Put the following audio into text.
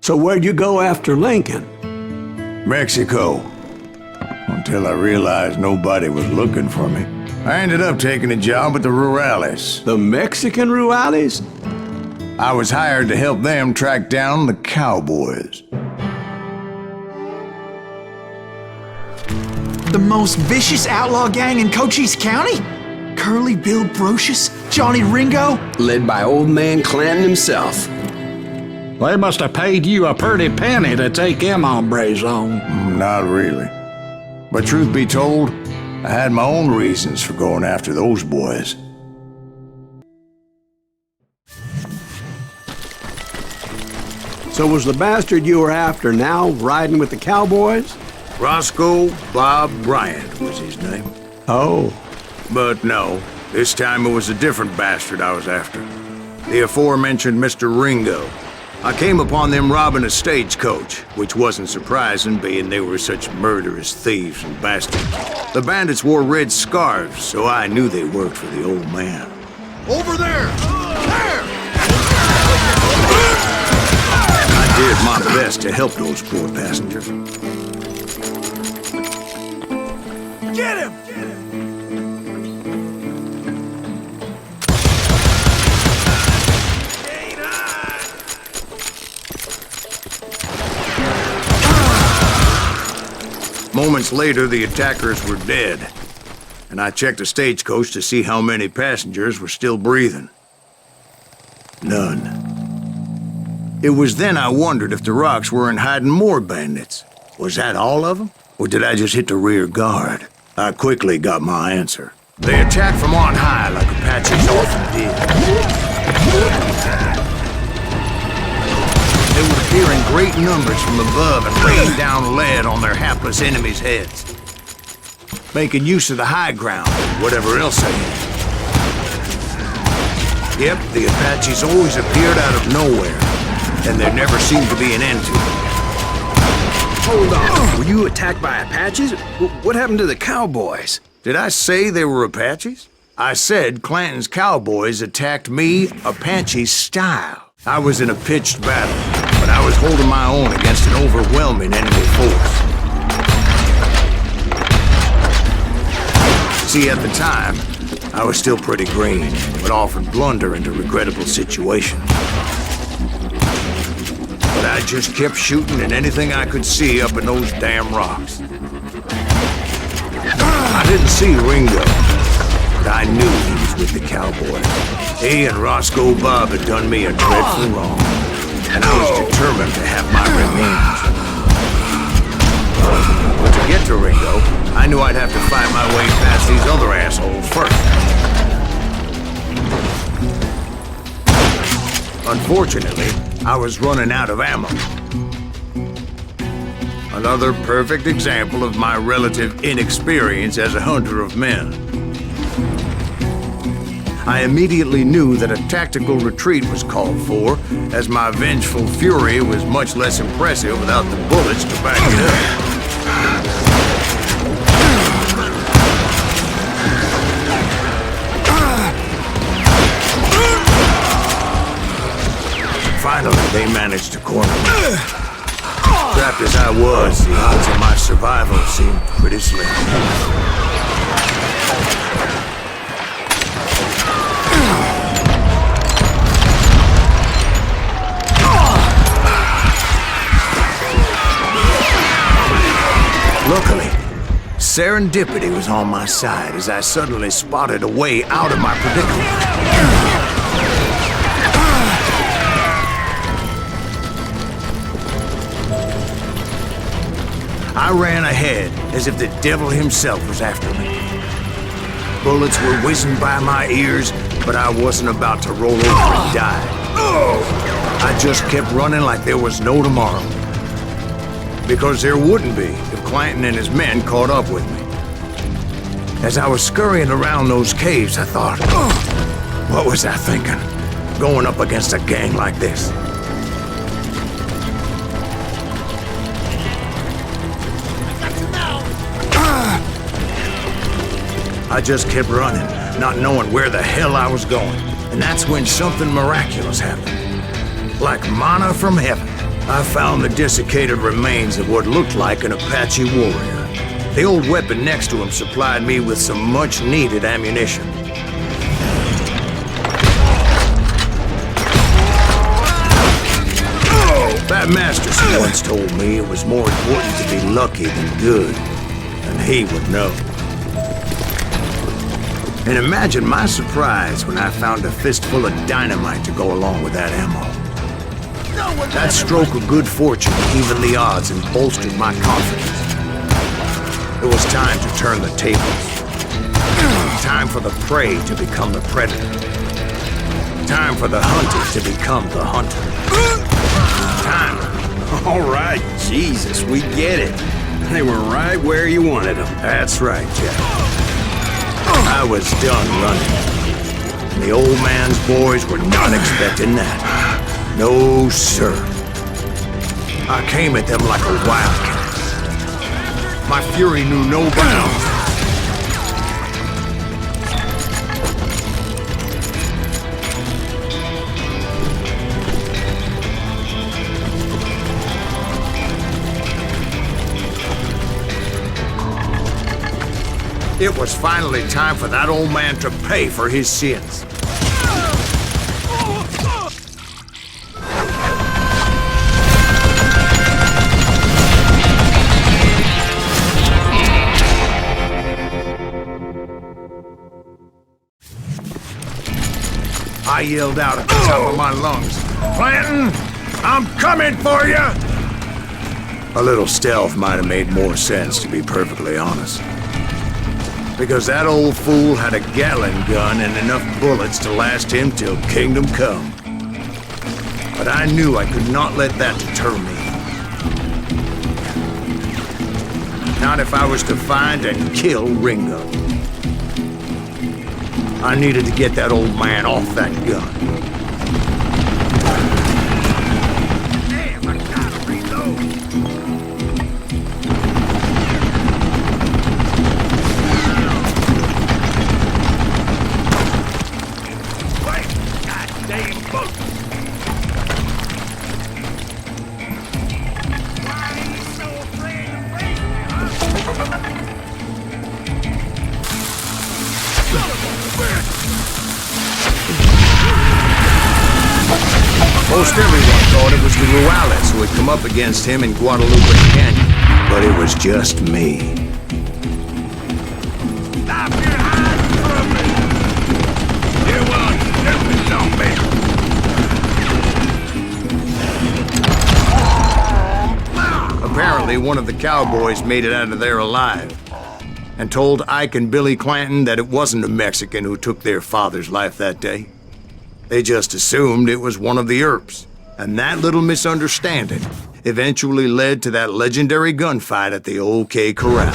So where'd you go after Lincoln? Mexico. Until I realized nobody was looking for me. I ended up taking a job at the Rurales. The Mexican Rurales? I was hired to help them track down the cowboys. The most vicious outlaw gang in Cochise County? Curly Bill Brocious? Johnny Ringo? Led by old man Clanton himself. They must have paid you a pretty penny to take them hombres on. Not really. But truth be told, I had my own reasons for going after those boys. So was the bastard you were after now riding with the cowboys? Roscoe Bob Bryant was his name. Oh. But no, this time it was a different bastard I was after. The aforementioned Mr. Ringo. I came upon them robbing a stagecoach, which wasn't surprising, being they were such murderous thieves and bastards. The bandits wore red scarves, so I knew they worked for the old man. Over there! There! I did my best to help those poor passengers. Get him! Get him! Moments later, the attackers were dead, and I checked the stagecoach to see how many passengers were still breathing. None. It was then I wondered if the rocks weren't hiding more bandits. Was that all of them? Or did I just hit the rear guard? I quickly got my answer. They attacked from on high like Apaches often did. They would appear in great numbers from above and rain down lead on their hapless enemies' heads, making use of the high ground and whatever else they had. Yep, the Apaches always appeared out of nowhere, and there never seemed to be an end to it. Hold on, were you attacked by Apaches? What happened to the cowboys? Did I say they were Apaches? I said Clanton's cowboys attacked me Apache style. I was in a pitched battle, but I was holding my own against an overwhelming enemy force. See, at the time, I was still pretty green, and would often blunder into regrettable situations. But I just kept shooting at anything I could see up in those damn rocks. I didn't see Ringo, but I knew he was with the cowboys. He and Roscoe Bob had done me a dreadful wrong, and I was determined to have my revenge. But to get to Ringo, I knew I'd have to fight my way past these other assholes first. Unfortunately, I was running out of ammo. Another perfect example of my relative inexperience as a hunter of men. I immediately knew that a tactical retreat was called for, as my vengeful fury was much less impressive without the bullets to back it up. Finally, they managed to corner me. Trapped as I was, the odds of my survival seemed pretty slim. Luckily, serendipity was on my side as I suddenly spotted a way out of my predicament. I ran ahead as if the devil himself was after me. Bullets were whizzing by my ears, but I wasn't about to roll over and die. I just kept running like there was no tomorrow. Because there wouldn't be if Clanton and his men caught up with me. As I was scurrying around those caves, I thought, what was I thinking? Going up against a gang like this? I just kept running, not knowing where the hell I was going. And that's when something miraculous happened. Like manna from heaven. I found the desiccated remains of what looked like an Apache warrior. The old weapon next to him supplied me with some much-needed ammunition. That Masterson once told me it was more important to be lucky than good, and he would know. And imagine my surprise when I found a fistful of dynamite to go along with that ammo. That stroke of good fortune evened the odds and bolstered my confidence. It was time to turn the tables. Time for the prey to become the predator. Time for the hunted to become the hunter. Time. All right, Jesus, we get it. They were right where you wanted them. That's right, Jack. I was done running. And the old man's boys were not expecting that. No, sir. I came at them like a wildcat. My fury knew no bounds. It was finally time for that old man to pay for his sins. I yelled out at the top of my lungs, "Clanton, I'm coming for you!" A little stealth might have made more sense, to be perfectly honest. Because that old fool had a Gatling gun and enough bullets to last him till kingdom come. But I knew I could not let that deter me. Not if I was to find and kill Ringo. I needed to get that old man off that gun. Damn, I gotta reload. Wait, goddamn boat. Why are you so afraid to face me, huh? Most everyone thought it was the Juarez who had come up against him in Guadalupe Canyon, but it was just me. Stop your hands from me! You won't stupid zombie! Apparently, one of the cowboys made it out of there alive, and told Ike and Billy Clanton that it wasn't a Mexican who took their father's life that day. They just assumed it was one of the Earps, and that little misunderstanding eventually led to that legendary gunfight at the OK Corral.